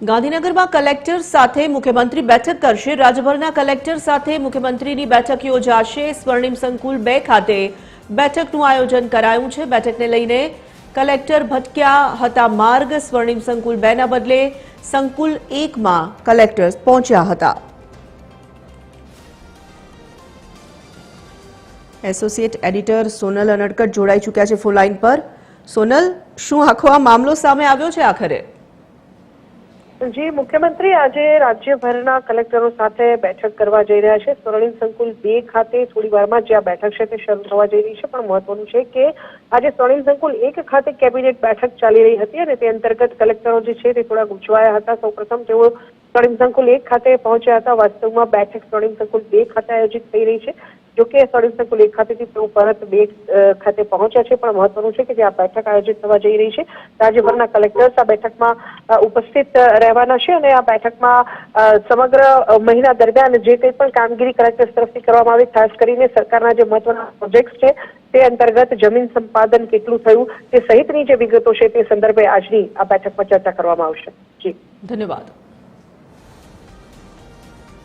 ગાંધીનગરમાં કલેક્ટર સાથે મુખ્યમંત્રી બેઠક કરશે। રાજ્યભરના કલેક્ટર સાથે મુખ્યમંત્રીની બેઠક યોજાશે। સ્વર્ણિમ સંકુલ 2 ખાતે બેઠકનું આયોજન કરાયું છે। બેઠકને લઈને કલેક્ટર ભટક્યા હતા માર્ગ। સ્વર્ણિમ સંકુલ 2 ના બદલે સંકુલ 1 માં કલેક્ટર પહોંચ્યા હતા। એસોસિએટ એડિટર સોનલ અનડકટ જોડાઈ ચૂક્યા છે ફોન લાઈન પર। સોનલ, શું આખો આ મામલો સામે આવ્યો છે આખરે? जी, मुख्यमंत्री आज राज्यभरना कलेक्टरो साथे बैठक करवा जई रह्या छे। स्वर्णिम संकुल 2 खाते थोड़ी वारमां जे आ बैठक छे ते शरू थवा जई रही छे, पण महत्वनुं छे के आज स्वर्णिम संकुल 1 खाते केबिनेट बैठक चाली रही हती अने ते अंतर्गत कलेक्टरो जे छे ते थोड़ा गूंचवाया हता। सौप्रथम तेओ स्वर्णिम संकुल 1 खाते पहोंच्या हता। वास्तवमां बैठक स्वर्णिम संकुल 2 खाते आयोजित थई रही छे। जो कि स्वर्णिम संकुल 1 खातेथी तेओ परत 2 खाते पहोंच्या छे, पण महत्वनुं छे के जे आ बैठक आयोजित थवा जई रही छे राज्यभરના कलेक्टर्स आ बैठकमां उपस्थित રહેવાના છે અને આ બેઠકમાં સમગ્ર મહિના દરમિયાન જે કંઈ પણ કામગીરી કલેક્ટર્સ તરફથી કરવામાં આવી, ખાસ કરીને સરકારના જે મહત્વના પ્રોજેક્ટ્સ છે તે અંતર્ગત જમીન સંપાદન કેટલું થયું તે સહિતની જે વિગતો છે તે સંદર્ભે આજની આ બેઠકમાં ચર્ચા કરવામાં આવશે। જી, ધન્યવાદ।